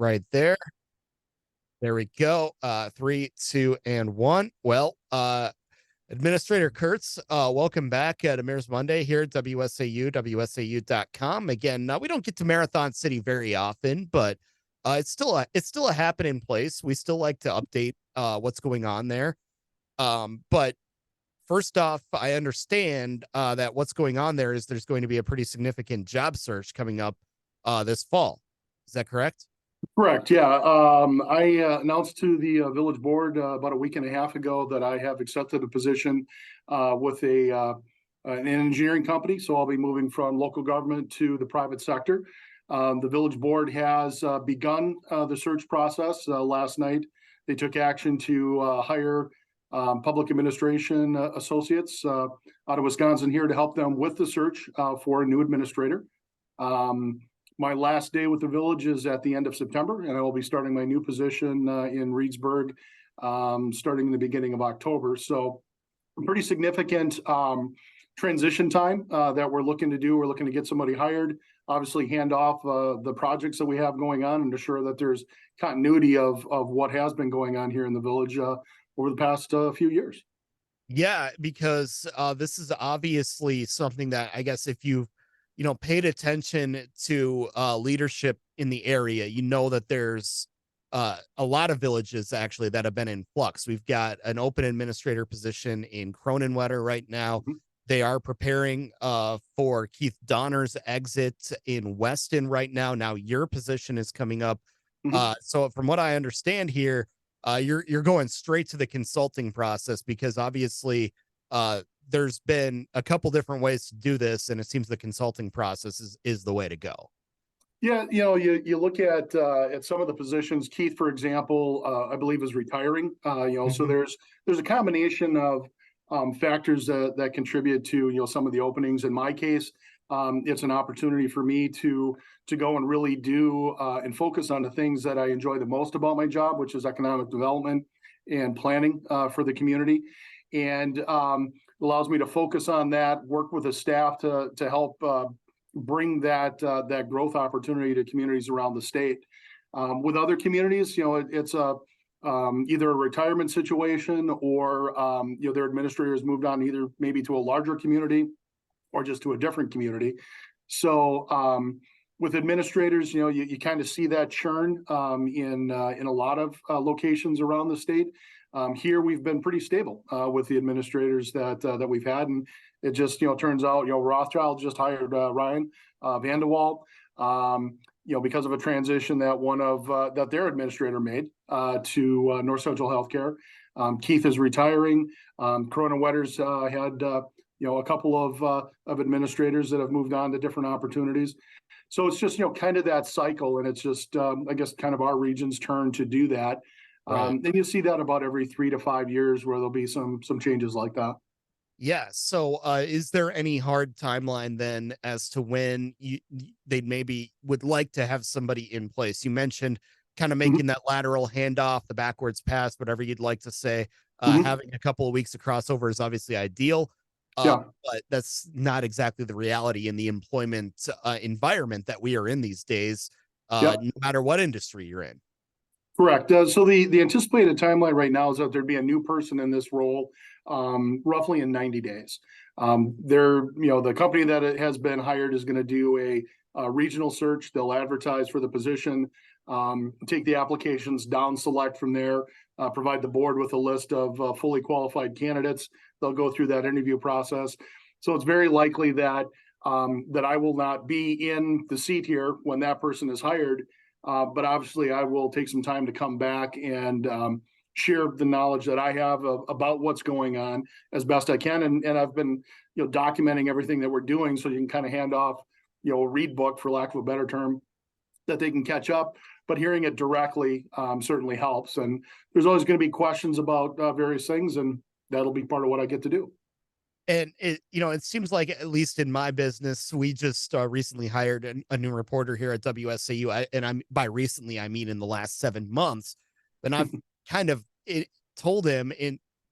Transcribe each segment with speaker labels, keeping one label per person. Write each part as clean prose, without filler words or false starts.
Speaker 1: right there. There we go. 3, 2, and 1. Well, Administrator Kurtz, welcome back to Mayor's Monday here at WSAU, WSAU.com. Again, we don't get to Marathon City very often, but it's still a happening place. We still like to update what's going on there. But first off, I understand that what's going on there is there's going to be a pretty significant job search coming up this fall. Is that correct?
Speaker 2: Correct. Yeah. I announced to the village board about a week and a half ago that I have accepted a position with an engineering company. So I'll be moving from local government to the private sector. The village board has begun the search process. Last night, they took action to hire public administration associates out of Wisconsin here to help them with the search for a new administrator. My last day with the village is at the end of September, and I will be starting my new position in Reedsburg starting in the beginning of October. So a pretty significant transition time that we're looking to do. We're looking to get somebody hired, obviously hand off the projects that we have going on and ensure that there's continuity of what has been going on here in the village over the past few years.
Speaker 1: Yeah, because this is obviously something that I guess if you've paid attention to leadership in the area, that there's a lot of villages actually that have been in flux. We've got an open administrator position in Cronenwetter right now.
Speaker 2: Mm-hmm.
Speaker 1: They are preparing for Keith Donner's exit in Weston right now. Now your position is coming up.
Speaker 2: Mm-hmm.
Speaker 1: So from what I understand here, you're going straight to the consulting process because obviously there's been a couple different ways to do this, and it seems the consulting process is the way to go.
Speaker 2: Yeah, you look at some of the positions. Keith, for example, I believe is retiring. So there's a combination of factors that contribute to some of the openings. In my case, it's an opportunity for me to go and really do and focus on the things that I enjoy the most about my job, which is economic development and planning for the community, and allows me to focus on that, work with the staff to help bring that growth opportunity to communities around the state. With other communities, it's either a retirement situation or their administrators moved on either maybe to a larger community or just to a different community. So with administrators, you kind of see that churn in a lot of locations around the state. Here we've been pretty stable with the administrators that we've had, and it just turns out Rothschild just hired Ryan Vandewalt because of a transition that their administrator made to North Central Healthcare. Keith is retiring. Cronenwetter's had a couple of administrators that have moved on to different opportunities. So it's just kind of that cycle, and it's just I guess kind of our region's turn to do that.
Speaker 1: Right.
Speaker 2: And you see that about every 3 to 5 years where there'll be some changes like that.
Speaker 1: Yeah. So is there any hard timeline then as to when they maybe would like to have somebody in place? You mentioned kind of making that lateral handoff, the backwards pass, whatever you'd like to say. Having a couple of weeks of crossover is obviously ideal. But that's not exactly the reality in the employment environment that we are in these days, no matter what industry you're in.
Speaker 2: Correct. So the anticipated timeline right now is that there'd be a new person in this role roughly in 90 days. The company that has been hired is going to do a regional search. They'll advertise for the position, take the applications down, select from there, provide the board with a list of fully qualified candidates. They'll go through that interview process. So it's very likely that I will not be in the seat here when that person is hired. But obviously, I will take some time to come back and share the knowledge that I have about what's going on as best I can. And I've been, documenting everything that we're doing, so you can kind of hand off, a read book, for lack of a better term, that they can catch up. But hearing it directly certainly helps. And there's always going to be questions about various things, and that'll be part of what I get to do.
Speaker 1: And it seems like, at least in my business, we just recently hired a new reporter here at WSAU. By recently, I mean in the last 7 months. And I've kind of told him,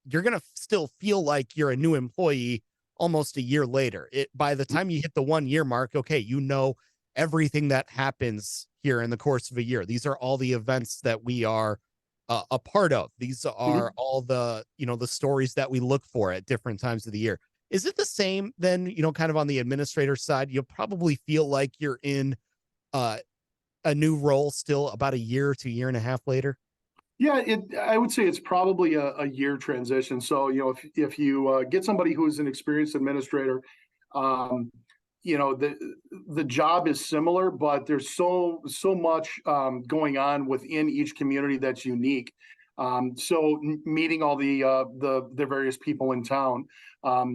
Speaker 1: you're going to still feel like you're a new employee almost a year later. By the time you hit the 1 year mark, okay, everything that happens here in the course of a year. These are all the events that we are a part of. These are
Speaker 2: Mhm.
Speaker 1: all the, the stories that we look for at different times of the year. Is it the same then, kind of on the administrator side? You'll probably feel like you're in uh, a new role still about a year to a year and a half later.
Speaker 2: Yeah, I would say it's probably a year transition. So, if you get somebody who's an experienced administrator, um, the job is similar, but there's so much going on within each community that's unique. So meeting all the various people in town,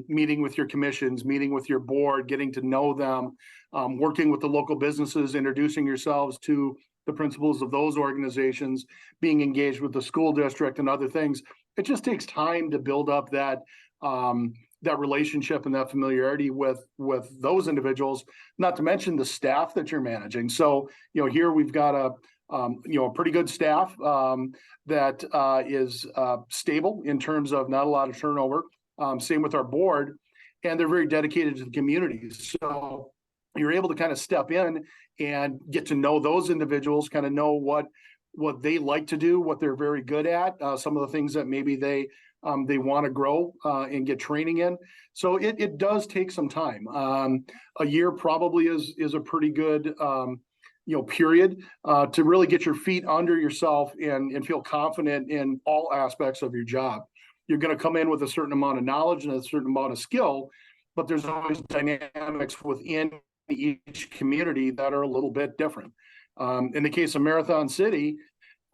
Speaker 2: meeting with your commissions, meeting with your board, getting to know them, working with the local businesses, introducing yourselves to the principals of those organizations, being engaged with the school district and other things. It just takes time to build up that relationship and that familiarity with those individuals, not to mention the staff that you're managing. So, here we've got a pretty good staff that is stable in terms of not a lot of turnover. Same with our board, and they're very dedicated to the communities. So you're able to kind of step in and get to know those individuals, kind of know what they like to do, what they're very good at, some of the things that maybe they want to grow and get training in. So it does take some time. A year probably is a pretty good period to really get your feet under yourself and feel confident in all aspects of your job. You're going to come in with a certain amount of knowledge and a certain amount of skill, but there's always dynamics within each community that are a little bit different. In the case of Marathon City,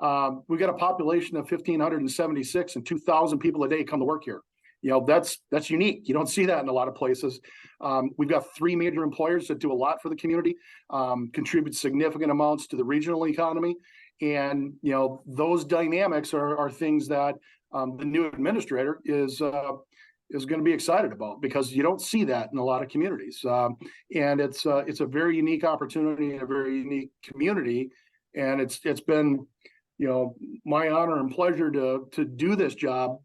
Speaker 2: we got a population of 1,576 and 2,000 people a day come to work here. That's unique. You don't see that in a lot of places. We've got 3 major employers that do a lot for the community, contribute significant amounts to the regional economy. And, those dynamics are things that the new administrator is going to be excited about, because you don't see that in a lot of communities. And it's a very unique opportunity and a very unique community. And it's been, my honor and pleasure to do this job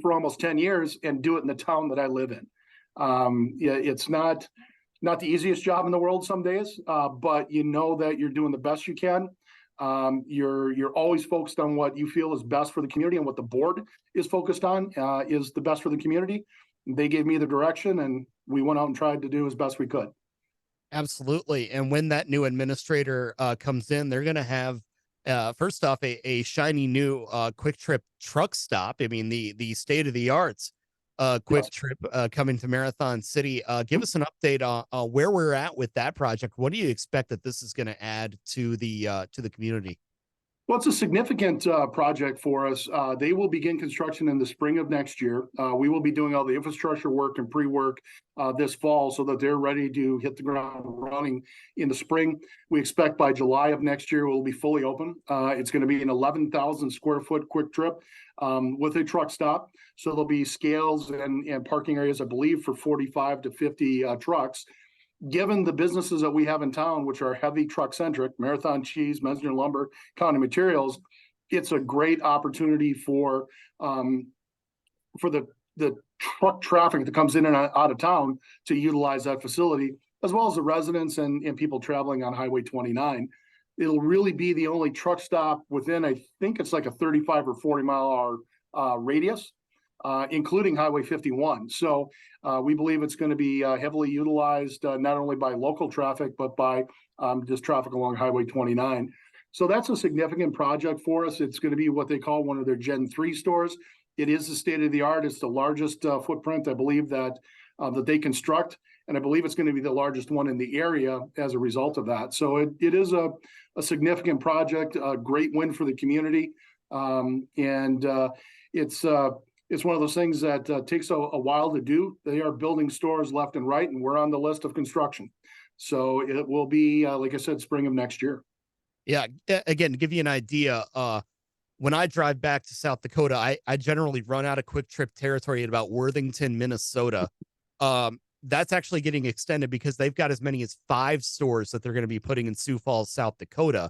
Speaker 2: for almost 10 years and do it in the town that I live in. Yeah, it's not the easiest job in the world some days, but you know that you're doing the best you can. You're always focused on what you feel is best for the community, and what the board is focused on is the best for the community. They gave me the direction, and we went out and tried to do as best we could.
Speaker 1: Absolutely. And when that new administrator comes in, they're going to have first off a shiny new Quick Trip truck stop. I mean, the state of the arts Quick
Speaker 2: Yes.
Speaker 1: Trip coming to Marathon City. Give us an update on where we're at with that project. What do you expect that this is going to add to the community?
Speaker 2: Well, it's a significant project for us. They will begin construction in the spring of next year. We will be doing all the infrastructure work and pre-work this fall, so that they're ready to hit the ground running in the spring. We expect by July of next year we'll be fully open. It's going to be an 11,000 square foot Quick Trip with a truck stop. So there'll be scales and parking areas, I believe, for 45 to 50 trucks. Given the businesses that we have in town, which are heavy truck centric, Marathon Cheese, Mesner Lumber, County Materials, it's a great opportunity for the truck traffic that comes in and out of town to utilize that facility, as well as the residents and people traveling on Highway 29. It'll really be the only truck stop within, I think it's like a 35 or 40-mile-hour radius, including Highway 51. So we believe it's going to be heavily utilized, not only by local traffic, but by just traffic along Highway 29. So that's a significant project for us. It's going to be what they call one of their Gen 3 stores. It is the state of the art. It's the largest footprint, I believe, that they construct. And I believe it's going to be the largest one in the area as a result of that. So it is a significant project, a great win for the community. It's one of those things that takes a while to do. They are building stores left and right, and we're on the list of construction. So it will be, like I said, spring of next year.
Speaker 1: Yeah. Again, to give you an idea, when I drive back to South Dakota, I generally run out of Quick Trip territory at about Worthington, Minnesota. That's actually getting extended because they've got as many as 5 stores that they're going to be putting in Sioux Falls, South Dakota.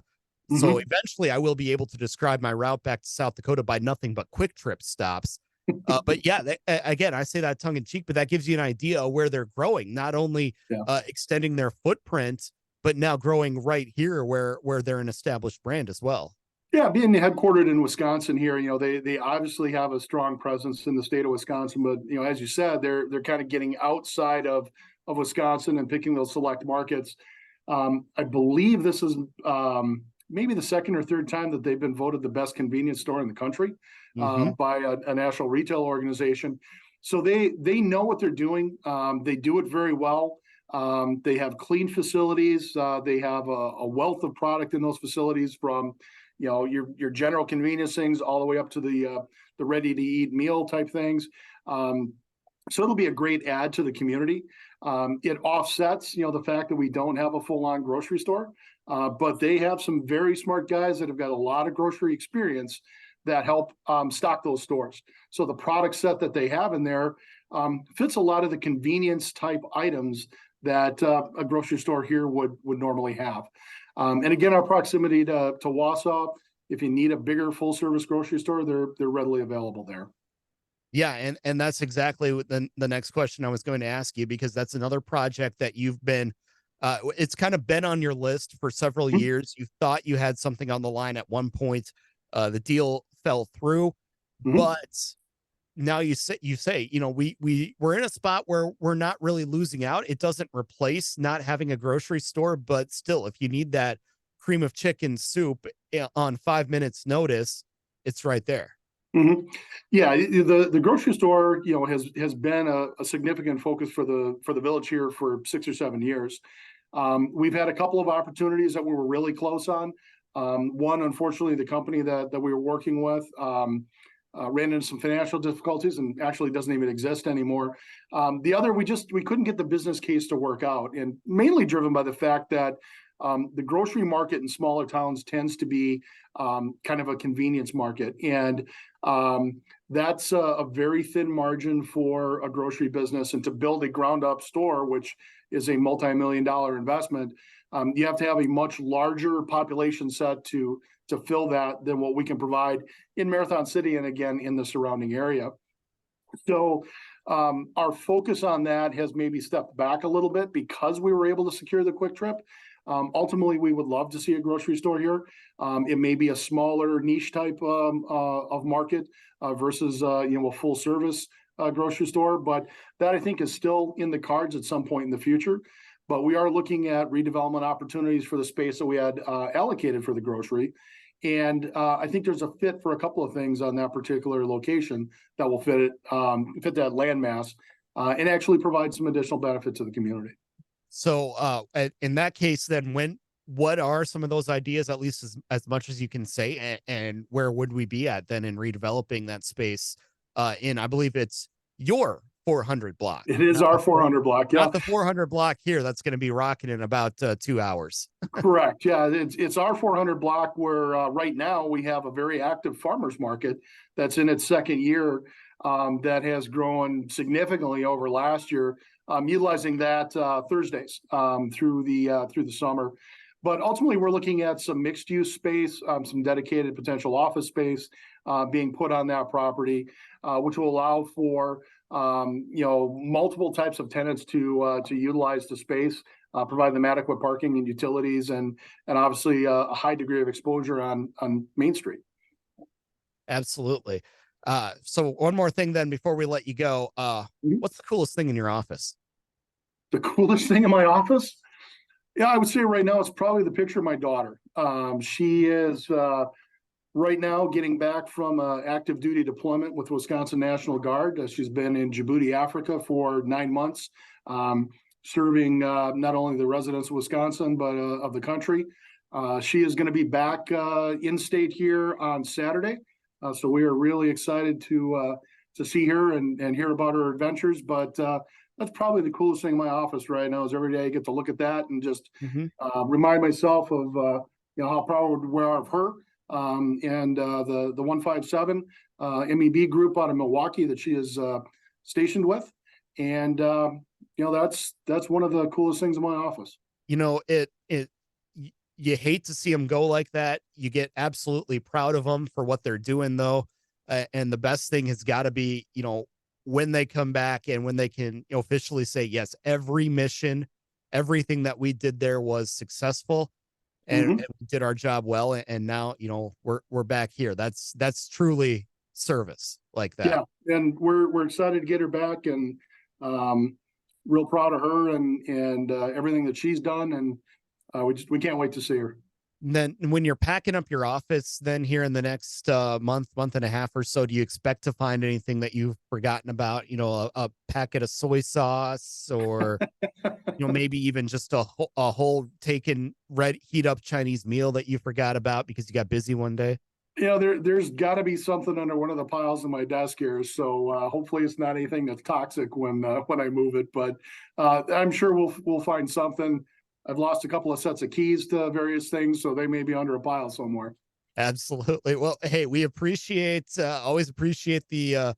Speaker 1: So eventually I will be able to describe my route back to South Dakota by nothing but Quick Trip stops. But yeah, again, I say that tongue in cheek, but that gives you an idea of where they're growing, not only
Speaker 2: Yeah.
Speaker 1: extending their footprint but now growing right here where they're an established brand as well.
Speaker 2: Yeah, being headquartered in Wisconsin here, they obviously have a strong presence in the state of Wisconsin, but as you said, they're kind of getting outside of Wisconsin and picking those select markets. I believe this is maybe the second or third time that they've been voted the best convenience store in the country by a national retail organization. So they know what they're doing. They do it very well. They have clean facilities. They have a wealth of product in those facilities, from your general convenience things all the way up to the ready to eat meal type things. So it'll be a great add to the community. It offsets the fact that we don't have a full on grocery store, but they have some very smart guys that have got a lot of grocery experience that help stock those stores. So the product set that they have in there fits a lot of the convenience type items that a grocery store here would normally have. And again, our proximity to Wausau, if you need a bigger full service grocery store, they're readily available there.
Speaker 1: Yeah, and that's exactly what the next question I was going to ask you, because that's another project that you've been it's kind of been on your list for several years. You thought you had something on the line at one point. The deal fell through, but now you say we're in a spot where we're not really losing out. It doesn't replace not having a grocery store, but still, if you need that cream of chicken soup on 5 minutes notice, it's right there.
Speaker 2: Yeah, the grocery store has been a significant focus for the village here for 6 or 7 years. We've had a couple of opportunities that we were really close on. One, unfortunately, the company that we were working with ran into some financial difficulties and actually doesn't even exist anymore. The other, we couldn't get the business case to work out, and mainly driven by the fact that the grocery market in smaller towns tends to be kind of a convenience market. And that's a very thin margin for a grocery business. And to build a ground up store, which is a multi-million-dollar investment, you have to have a much larger population set to fill that than what we can provide in Marathon City and again in the surrounding area. So our focus on that has maybe stepped back a little bit because we were able to secure the Quick Trip. Ultimately, we would love to see a grocery store here. It may be a smaller niche type of market versus a full service grocery store, but that I think is still in the cards at some point in the future. But we are looking at redevelopment opportunities for the space that we had allocated for the grocery. And I think there's a fit for a couple of things on that particular location that will fit that landmass and actually provide some additional benefit to the community.
Speaker 1: So in that case, then what are some of those ideas, at least as much as you can say, and where would we be at then in redeveloping that space I believe it's your 400 block.
Speaker 2: It is our 400 block. Yeah.
Speaker 1: Not the 400 block here. That's going to be rocking in about 2 hours.
Speaker 2: Correct. Yeah. It's our 400 block where right now we have a very active farmers market that's in its second year that has grown significantly over last year, utilizing that Thursdays through the summer. But ultimately, we're looking at some mixed use space, some dedicated potential office space being put on that property, which will allow for multiple types of tenants to utilize the space, provide them adequate parking and utilities, and obviously a high degree of exposure on Main Street.
Speaker 1: Absolutely. So one more thing then before we let you go, what's the coolest thing in your office?
Speaker 2: The coolest thing in my office? Yeah, I would say right now it's probably the picture of my daughter. She is right now getting back from active duty deployment with Wisconsin National Guard. She's been in Djibouti, Africa for 9 months, serving not only the residents of Wisconsin, but of the country. She is going to be back in state here on Saturday. So we are really excited to see her and hear about her adventures. But that's probably the coolest thing in my office right now is every day I get to look at that and just remind myself of how proud we are of her and the 157 MEB group out of Milwaukee that she is stationed with. And that's one of the coolest things in my office.
Speaker 1: You hate to see them go like that. You get absolutely proud of them for what they're doing, though. And the best thing has got to be, when they come back and when they can officially say, yes, every mission everything that we did there was successful, and we did our job well. And now, we're back here. That's truly service like that.
Speaker 2: Yeah, and we're excited to get her back, and real proud of her and everything that she's done, and we can't wait to see her.
Speaker 1: And then when you're packing up your office, then here in the next month and a half or so, do you expect to find anything that you've forgotten about? A packet of soy sauce, or maybe even just a whole taken red heat up Chinese meal that you forgot about because you got busy one day.
Speaker 2: There's got to be something under one of the piles in my desk here. So hopefully it's not anything that's toxic when I move it. But I'm sure we'll find something. I've lost a couple of sets of keys to various things, so they may be under a pile somewhere.
Speaker 1: Absolutely. Well, hey, we always appreciate the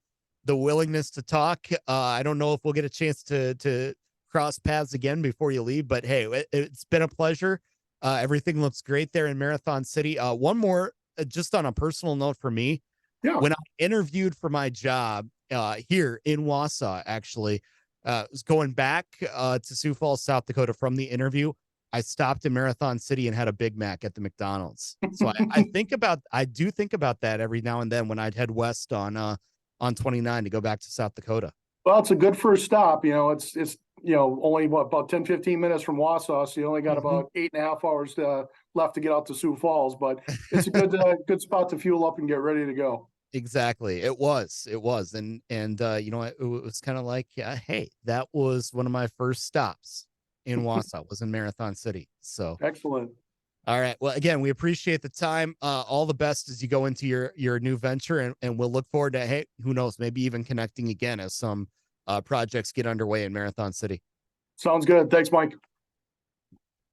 Speaker 1: willingness to talk. I don't know if we'll get a chance to cross paths again before you leave, but hey, it's been a pleasure. Everything looks great there in Marathon City. One more, just on a personal note for me,
Speaker 2: Yeah.
Speaker 1: when I interviewed for my job here in Wausau, actually, was going back to Sioux Falls, South Dakota from the interview. I stopped in Marathon City and had a Big Mac at the McDonald's. So I do think about that every now and then when I'd head west on 29 to go back to South Dakota.
Speaker 2: Well, it's a good first stop. It's only about 10, 15 minutes from Wausau, so you only got about 8.5 hours left to get out to Sioux Falls. But it's a good spot to fuel up and get ready to go.
Speaker 1: Exactly. It was. And it was kind of like, hey, that was one of my first stops in Wausau, was in Marathon City. So
Speaker 2: excellent.
Speaker 1: All right. Well, again, we appreciate the time. All the best as you go into your new venture, and we'll look forward to, hey, who knows, maybe even connecting again as some projects get underway in Marathon City.
Speaker 2: Sounds good. Thanks, Mike.